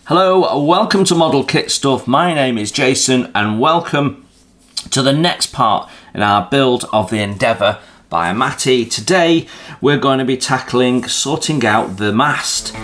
Hello, welcome to Model Kit Stuff. My name is Jason and welcome to the next part in our build of the Endeavour by Amati. Today we're going to be tackling sorting out the mast.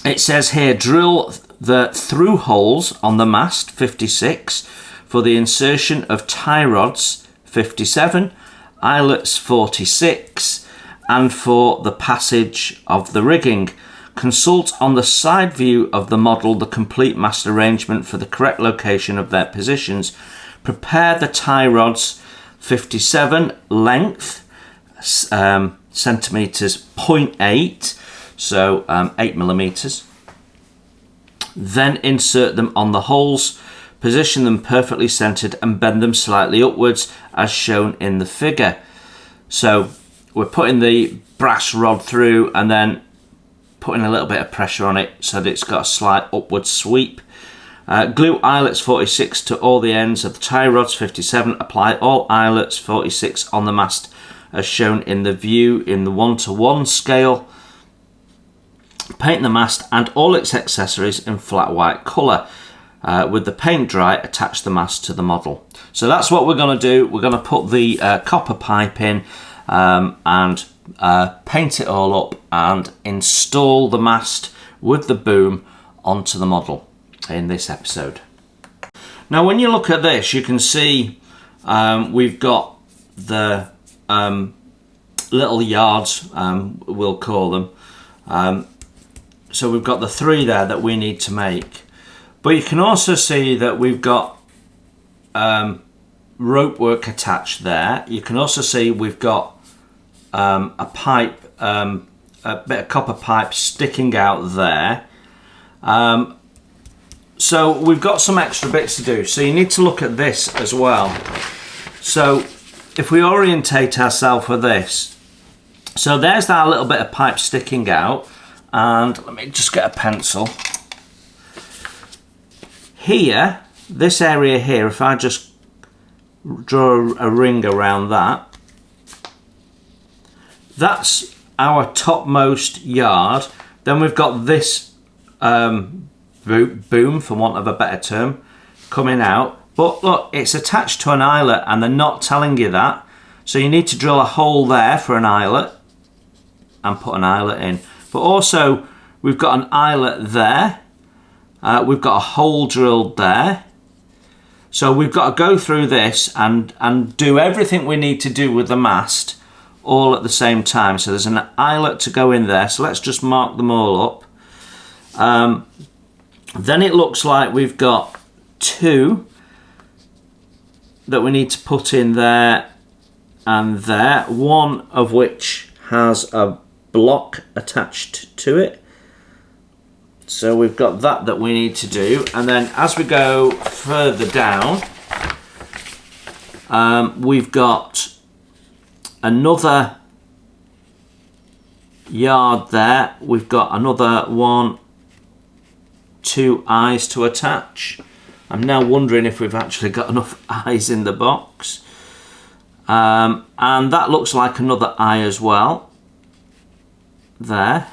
It says here, drill the through holes on the mast, 56, for the insertion of tie rods, 57, eyelets, 46, and for the passage of the rigging. Consult on the side view of the model the complete mast arrangement for the correct location of their positions. Prepare the tie rods, 57, length, centimetres, 0.8. So 8 millimeters. Then insert them on the holes, position them perfectly centered and bend them slightly upwards as shown in the figure. So we're putting the brass rod through and then putting a little bit of pressure on it so that it's got a slight upward sweep. Glue eyelets 46 to all the ends of the tie rods, 57. Apply all eyelets 46 on the mast as shown in the view in the 1:1 scale. Paint the mast and all its accessories in flat white colour. With the paint dry, attach the mast to the model. So that's what we're going to do. We're going to put the copper pipe in and paint it all up and install the mast with the boom onto the model in this episode. Now when you look at this, you can see we've got the little yards, we'll call them. So we've got the 3 there that we need to make. But you can also see that we've got rope work attached there. You can also see we've got a pipe, a bit of copper pipe sticking out there. So we've got some extra bits to do. So you need to look at this as well. So if we orientate ourselves with this, so there's that little bit of pipe sticking out. And let me just get a pencil. Here, this area here, if I just draw a ring around that, that's our topmost yard. Then we've got this boom, for want of a better term, coming out. But look, it's attached to an eyelet and they're not telling you that. So you need to drill a hole there for an eyelet and put an eyelet in. But also, we've got an eyelet there. We've got a hole drilled there. So we've got to go through this and do everything we need to do with the mast all at the same time. So there's an eyelet to go in there. So let's just mark them all up. Then it looks like we've got 2 that we need to put in there and there. One of which has a block attached to it. So we've got that we need to do, and then as we go further down, we've got another yard there. We've got another 1, 2 eyes to attach. I'm now wondering if we've actually got enough eyes in the box, and that looks like another eye as well. There,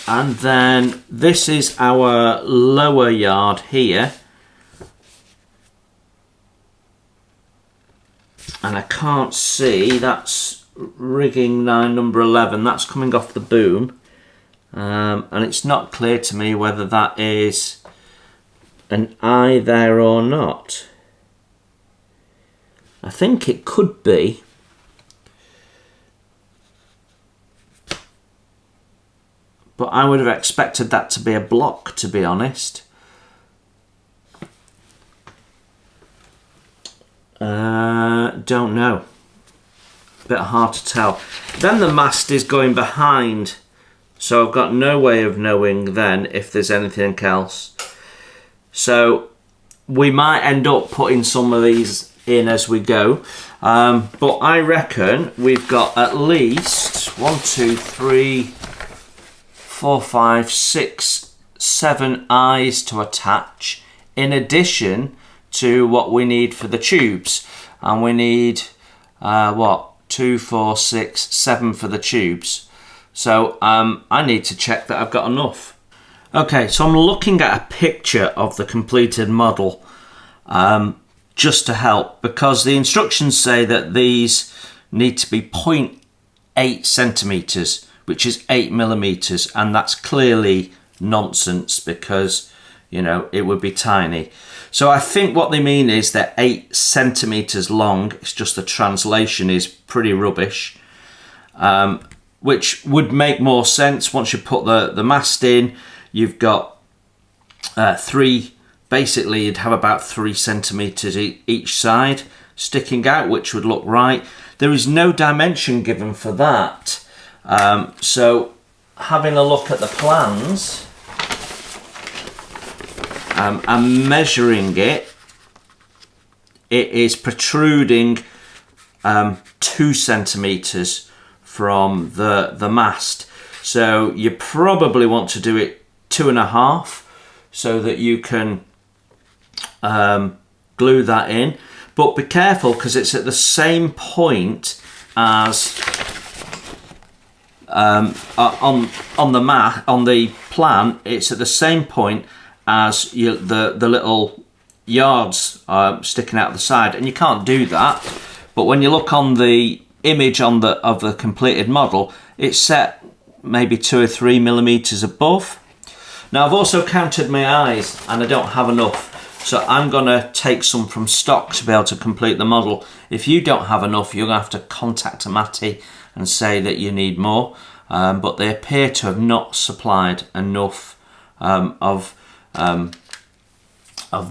and then this is our lower yard here, and I can't see, that's rigging 9 number 11, that's coming off the boom, and it's not clear to me whether that is an eye there or not. I think it could be. But I would have expected that to be a block, to be honest. Don't know. a bit hard to tell. Then the mast is going behind, so I've got no way of knowing then if there's anything else. So we might end up putting some of these in as we go, but I reckon we've got at least 1, 2, 3, 4, 5, 6, 7 eyes to attach, in addition to what we need for the tubes. And we need 2, 4, 6, 7 for the tubes. So I need to check that I've got enough. Okay, so I'm looking at a picture of the completed model just to help, because the instructions say that these need to be 0.8 centimeters, which is 8 millimeters, and that's clearly nonsense because, you know, it would be tiny. So I think what they mean is they're 8 centimeters long. It's just the translation is pretty rubbish, which would make more sense once you put the mast in. You've got 3, basically you'd have about 3 centimeters each side sticking out, which would look right. There is no dimension given for that. So having a look at the plans, and measuring it, it is protruding 2 centimeters from the mast. So you probably want to do it 2.5 so that you can glue that in. But be careful, because it's at the same point as on the plan. It's at the same point as the little yards sticking out the side, and you can't do that. But when you look on the image of the completed model, it's set maybe 2 or 3 millimeters above. Now I've also counted my eyes and I don't have enough, so I'm gonna take some from stock to be able to complete the model. If you don't have enough, you're gonna have to contact Amati and say that you need more, but they appear to have not supplied enough of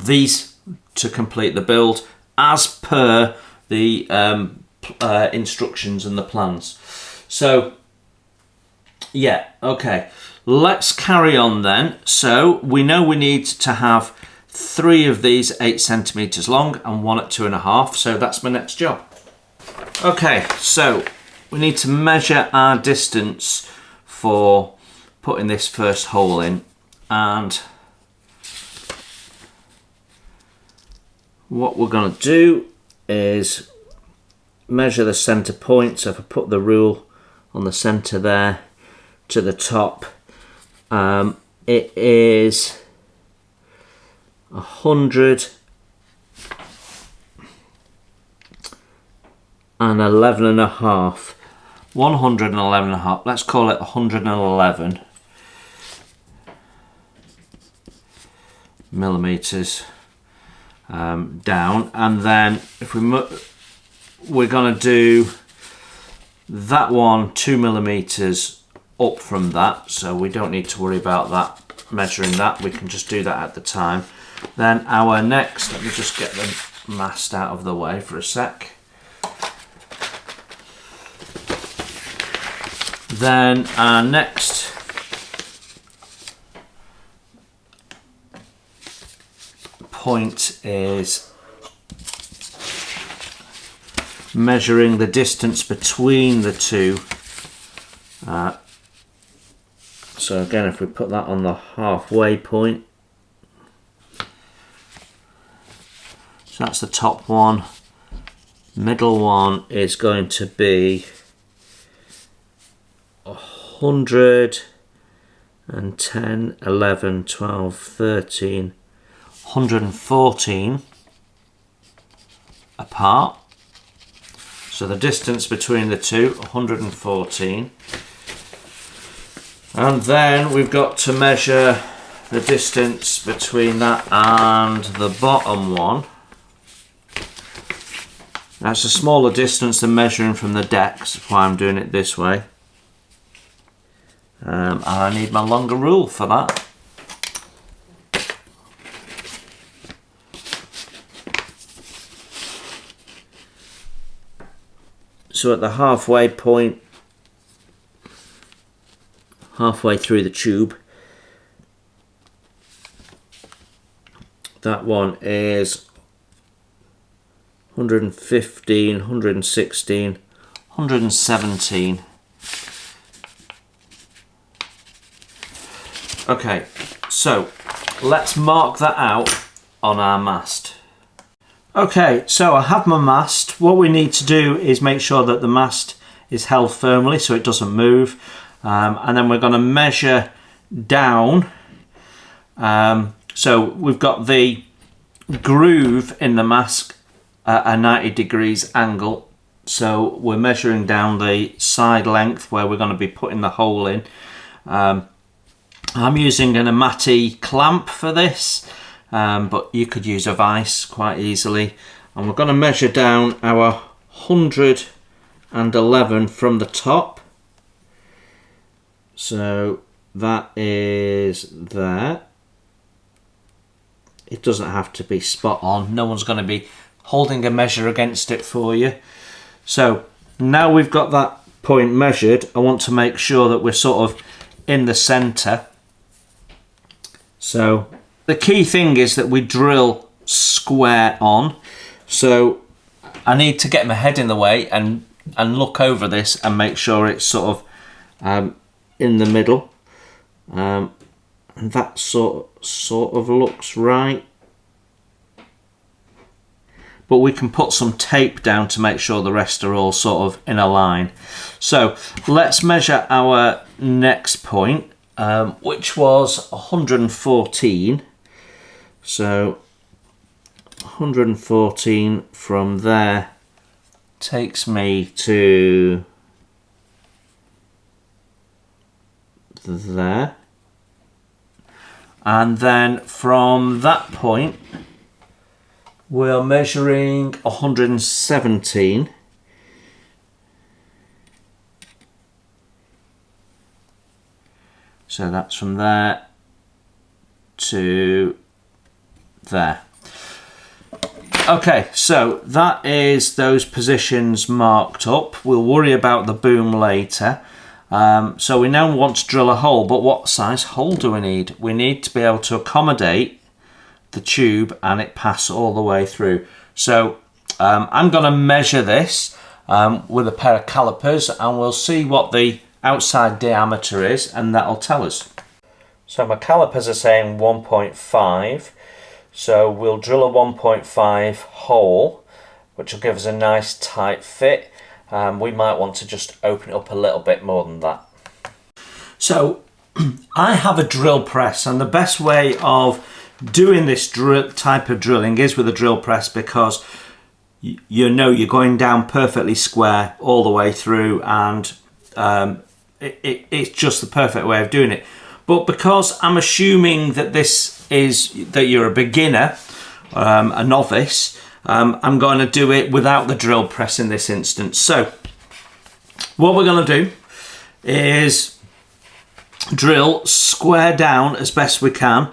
these to complete the build as per the instructions and the plans. So yeah, okay, let's carry on then. So we know we need to have 3 of these 8 centimeters long and 1 at 2.5, so that's my next job. Okay, so we need to measure our distance for putting this first hole in, and what we're going to do is measure the center point. So if I put the rule on the center there to the top, it is 111.5. 111.5. Let's call it 111 millimeters down, and then if we're going to do that one 2 millimeters up from that, so we don't need to worry about that, measuring that. We can just do that at the time. Then our next, let me just get the mast out of the way for a sec. Then our next point is measuring the distance between the two. So again, if we put that on the halfway point, so that's the top one. Middle one is going to be 110, 11, 12, 13, 114 apart. So the distance between the two, 114. And then we've got to measure the distance between that and the bottom one. That's a smaller distance than measuring from the decks, that's why I'm doing it this way. And I need my longer rule for that. So at the halfway point, halfway through the tube, that one is 115, 116, 117. Okay, so let's mark that out on our mast. Okay, so I have my mast. What we need to do is make sure that the mast is held firmly so it doesn't move. And then we're going to measure down. So we've got the groove in the mast at a 90 degrees angle. So we're measuring down the side length where we're going to be putting the hole in. I'm using an Amati clamp for this, but you could use a vise quite easily. And we're going to measure down our 111 from the top. So that is there. It doesn't have to be spot on. No one's going to be holding a measure against it for you. So now we've got that point measured, I want to make sure that we're sort of in the centre. So the key thing is that we drill square on. So I need to get my head in the way and look over this and make sure it's sort of in the middle. And that sort of looks right. But we can put some tape down to make sure the rest are all sort of in a line. So let's measure our next point, which was 114. So 114 from there takes me to there. And then from that point, we're measuring 117. So that's from there to there. Okay, so that is those positions marked up. We'll worry about the boom later. So we now want to drill a hole, but what size hole do we need? We need to be able to accommodate the tube and it pass all the way through. So I'm going to measure this with a pair of calipers and we'll see what the outside diameter is, and that'll tell us. So my calipers are saying 1.5, so we'll drill a 1.5 hole, which will give us a nice tight fit. We might want to just open it up a little bit more than that. So I have a drill press, and the best way of doing this type of drilling is with a drill press, because you know you're going down perfectly square all the way through, and it's just the perfect way of doing it. But because I'm assuming that that you're a beginner, a novice, I'm going to do it without the drill press in this instance. So what we're going to do is drill square down as best we can,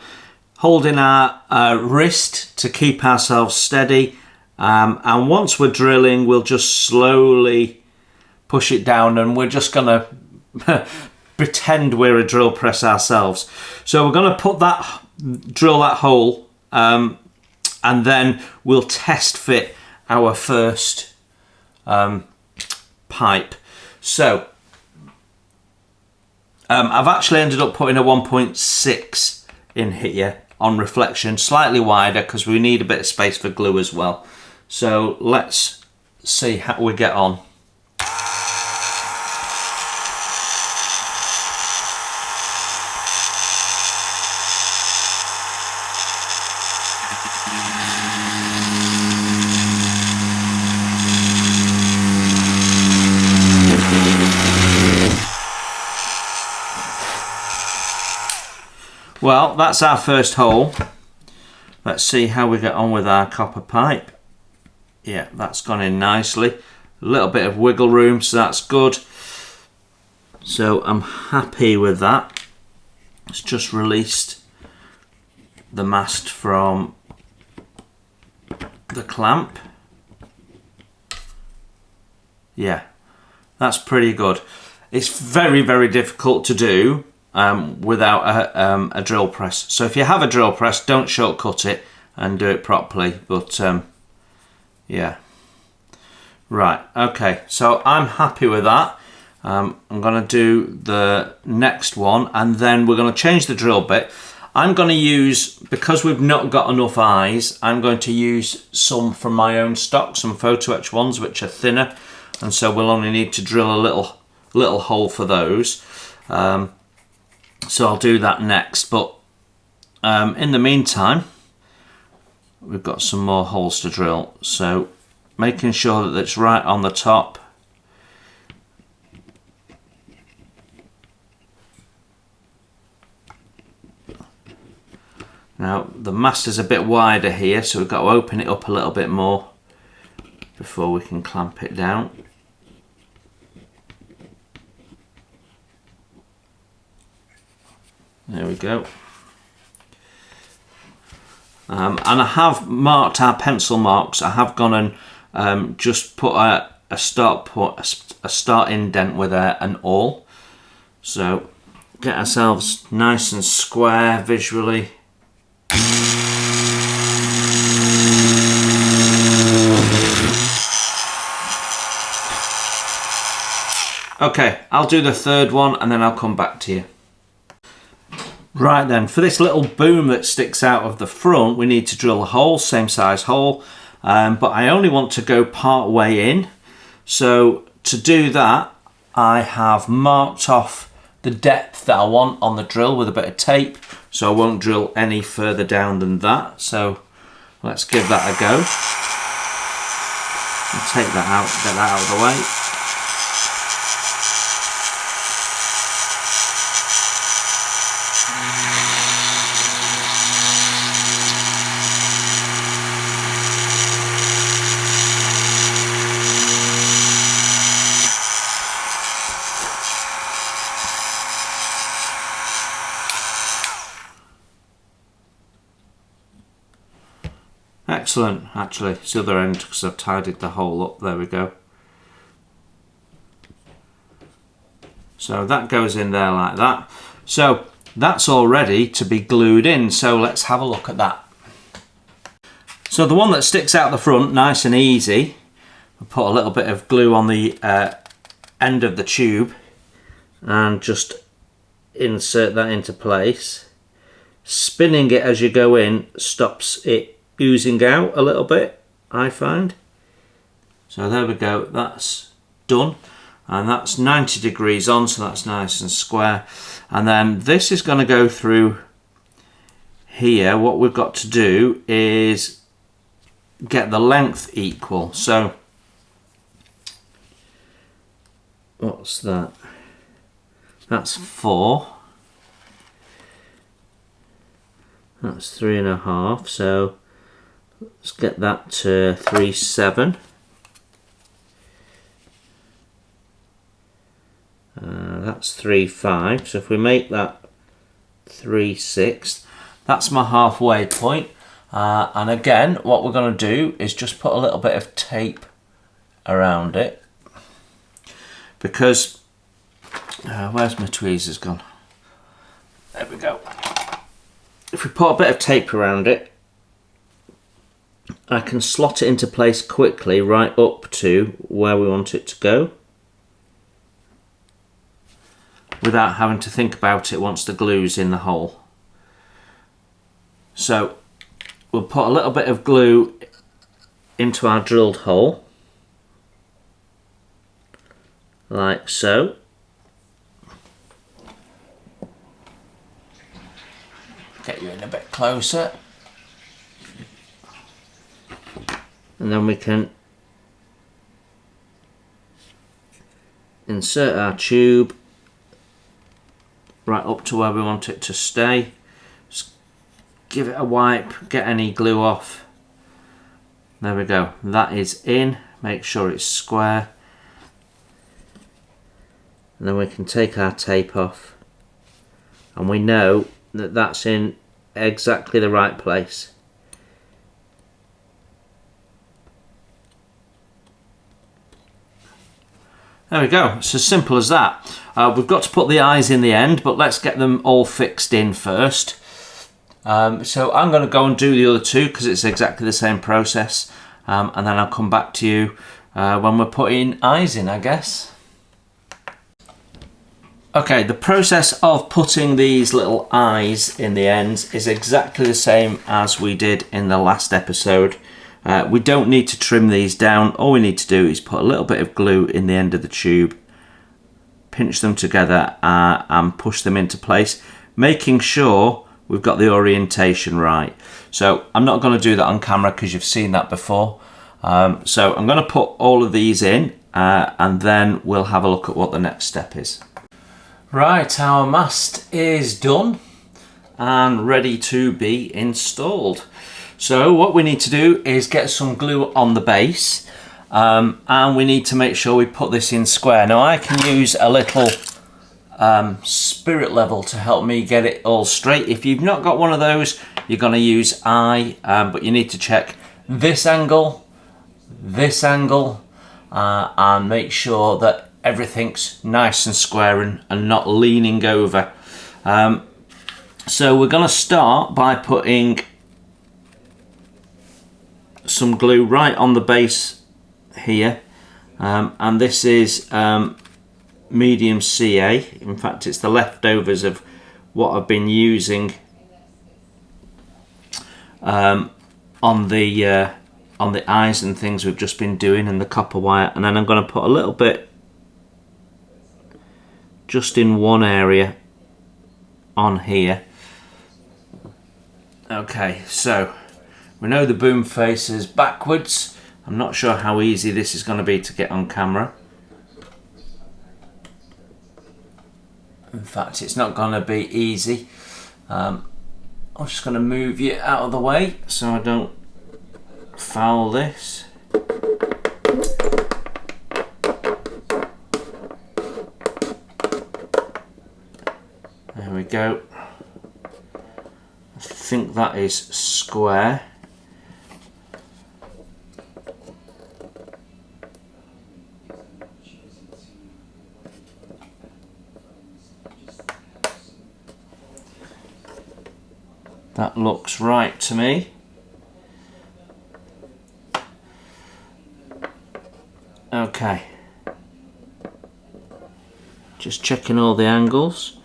holding our wrist to keep ourselves steady, and once we're drilling we'll just slowly push it down, and we're just going to pretend we're a drill press ourselves. So we're going to drill that hole, and then we'll test fit our first pipe. So I've actually ended up putting a 1.6 in here on reflection, slightly wider because we need a bit of space for glue as well. So let's see how we get on. Well, that's our first hole. Let's see how we get on with our copper pipe. Yeah, that's gone in nicely. A little bit of wiggle room, so that's good. So I'm happy with that. It's just released the mast from the clamp. Yeah, That's pretty good. It's very, very difficult to do without a drill press. So if you have a drill press, don't shortcut it and do it properly. But yeah. Right, okay, so I'm happy with that. I'm going to do the next one, and then we're going to change the drill bit. I'm going to use, because we've not got enough eyes, I'm going to use some from my own stock, some photo etch ones which are thinner, and so we'll only need to drill a little hole for those. So I'll do that next, but in the meantime, we've got some more holes to drill. So making sure that it's right on the top. Now the mast is a bit wider here, so we've got to open it up a little bit more before we can clamp it down. There we go. And I have marked our pencil marks. I have gone and just put a start indent with an awl. So get ourselves nice and square visually. Okay, I'll do the third one and then I'll come back to you. Right then, for this little boom that sticks out of the front, we need to drill a hole, same size hole, but I only want to go part way in. So to do that, I have marked off the depth that I want on the drill with a bit of tape, so I won't drill any further down than that. So let's give that a go. I'll take that out, get that out of the way. Excellent, actually, it's the other end because I've tidied the hole up. There we go. So that goes in there like that. So that's all ready to be glued in. So let's have a look at that. So the one that sticks out the front, nice and easy. I'll put a little bit of glue on the end of the tube and just insert that into place. Spinning it as you go in stops it oozing out a little bit, I find. So there we go, that's done, and that's 90 degrees on, so that's nice and square. And then this is going to go through here. What we've got to do is get the length equal. So what's that? That's 4. That's 3.5. So let's get that to 3.7. That's 3.5. So if we make that 3.6, that's my halfway point. And again, what we're going to do is just put a little bit of tape around it, because where's my tweezers gone? There we go. If we put a bit of tape around it, I can slot it into place quickly right up to where we want it to go without having to think about it once the glue's in the hole. So we'll put a little bit of glue into our drilled hole, like so. Get you in a bit closer. And then we can insert our tube right up to where we want it to stay. Just give it a wipe, get any glue off. There we go, that is in. Make sure it's square. And then we can take our tape off, and we know that that's in exactly the right place. There we go, it's as simple as that. We've got to put the eyes in the end, but let's get them all fixed in first. So I'm going to go and do the other two because it's exactly the same process, and then I'll come back to you when we're putting eyes in, I guess. Okay, the process of putting these little eyes in the ends is exactly the same as we did in the last episode. We don't need to trim these down. All we need to do is put a little bit of glue in the end of the tube, pinch them together and push them into place, making sure we've got the orientation right. So I'm not going to do that on camera because you've seen that before. So I'm going to put all of these in and then we'll have a look at what the next step is. Right, our mast is done and ready to be installed. So what we need to do is get some glue on the base, and we need to make sure we put this in square. Now I can use a little spirit level to help me get it all straight. If you've not got one of those, you're going to use eye, but you need to check this angle, and make sure that everything's nice and square and not leaning over. So we're going to start by putting some glue right on the base here, and this is medium CA. In fact, it's the leftovers of what I've been using on the eyes and things we've just been doing, and the copper wire. And then I'm going to put a little bit just in one area on here. Okay, so we know the boom face is backwards. I'm not sure how easy this is going to be to get on camera. In fact, it's not going to be easy. I'm just going to move you out of the way so I don't foul this. There we go. I think that is square. That looks right to me. Okay. Just checking all the angles.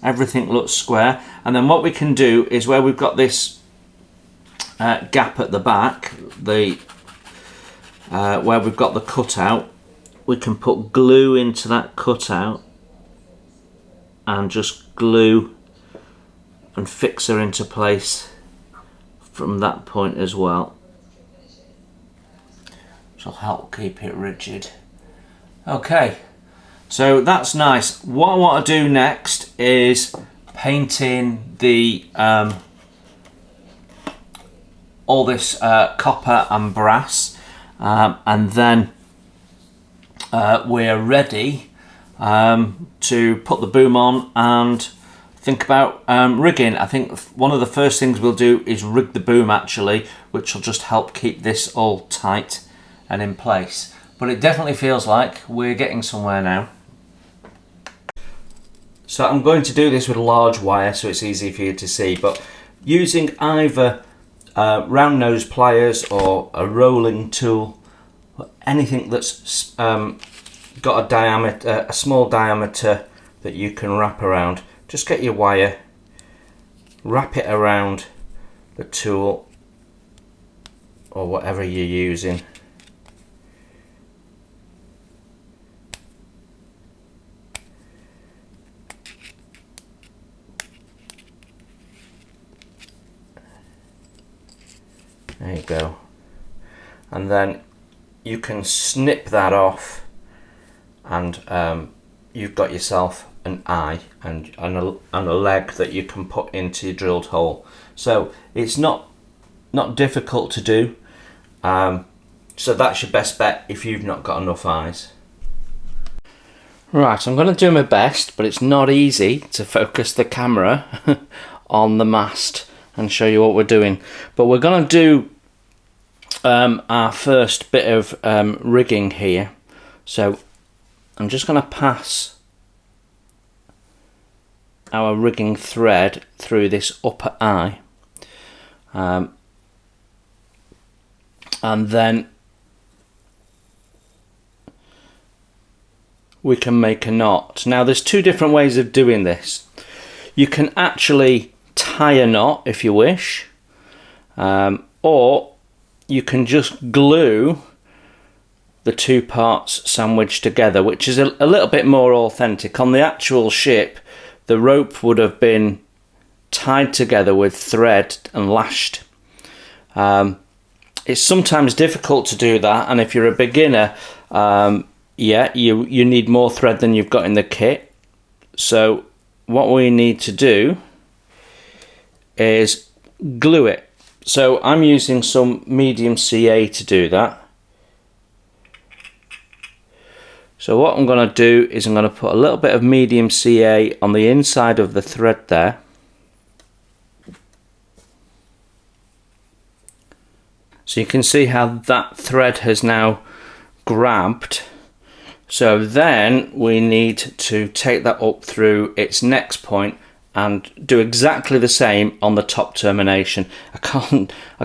Everything looks square. And then what we can do is where we've got this gap at the back, where we've got the cutout, we can put glue into that cutout and just glue and fix her into place from that point as well, which will help keep it rigid. Okay, so that's nice. What I want to do next is painting the all this copper and brass, and then we're ready to put the boom on and think about rigging. I think one of the first things we'll do is rig the boom actually, which will just help keep this all tight and in place. But it definitely feels like we're getting somewhere now. So I'm going to do this with a large wire so it's easy for you to see, but using either round nose pliers or a rolling tool, anything that's got a diameter, a small diameter that you can wrap around. Just get your wire, wrap it around the tool or whatever you're using. There you go. And then you can snip that off and you've got yourself an eye and a leg that you can put into your drilled hole. So it's not difficult to do. So that's your best bet if you've not got enough eyes. Right, I'm going to do my best, but it's not easy to focus the camera on the mast and show you what we're doing. But we're going to do our first bit of rigging here. So I'm just going to pass our rigging thread through this upper eye, and then we can make a knot. Now there's two different ways of doing this. You can actually tie a knot if you wish, or you can just glue the two parts sandwiched together, which is a little bit more authentic. On the actual ship, the rope would have been tied together with thread and lashed. It's sometimes difficult to do that, and if you're a beginner, yeah, you need more thread than you've got in the kit. So what we need to do is glue it. So I'm using some medium CA to do that. So what I'm going to do is I'm going to put a little bit of medium CA on the inside of the thread there. So you can see how that thread has now grabbed. So then we need to take that up through its next point and do exactly the same on the top termination. I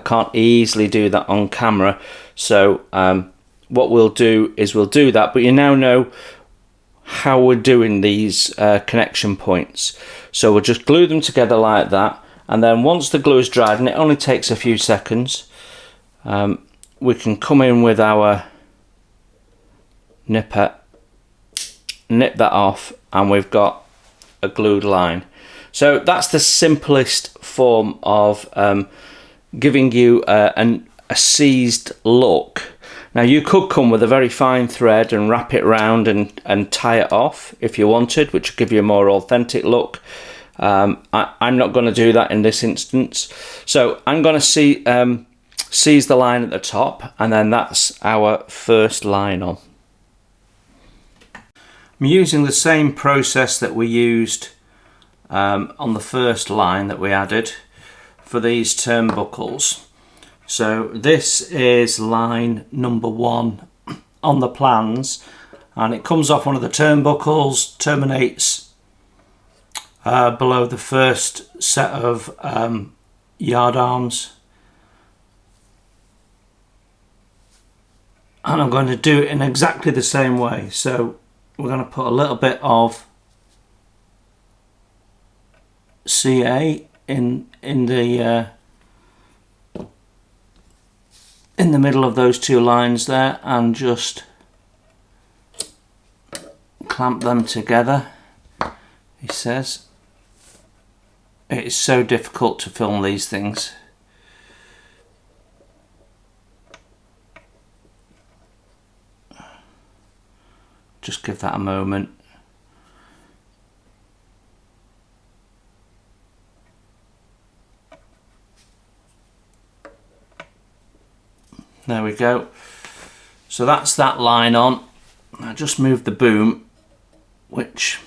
can't easily do that on camera. So what we'll do is we'll do that, but you now know how we're doing these connection points. So we'll just glue them together like that, and then once the glue is dried, and it only takes a few seconds, we can come in with our nipper, nip that off, and we've got a glued line. So that's the simplest form of giving you a seized look. Now you could come with a very fine thread and wrap it round and tie it off if you wanted, which would give you a more authentic look. I'm not going to do that in this instance. So I'm going to seize the line at the top, and then that's our first line on. I'm using the same process that we used on the first line that we added for these turnbuckles. So this is line number 1 on the plans, and it comes off one of the turnbuckles, terminates below the first set of yard arms, and I'm going to do it in exactly the same way. So we're going to put a little bit of CA in the middle of those two lines there, and just clamp them together. He says it is so difficult to film these things. Just give that a moment. There we go. So that's that line on. I just moved the boom, which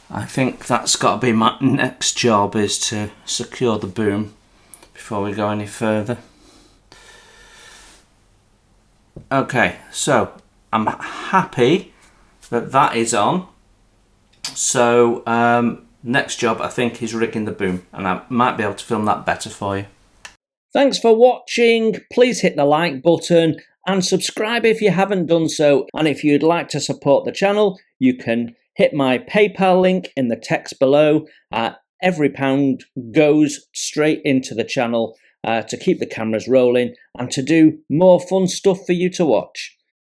I think that's got to be my next job, is to secure the boom before we go any further. Okay, so I'm happy that that is on. So next job I think is rigging the boom, and I might be able to film that better for you. Thanks for watching. Please hit the like button and subscribe if you haven't done so. And if you'd like to support the channel, you can hit my PayPal link in the text below. Every pound goes straight into the channel to keep the cameras rolling and to do more fun stuff for you to watch.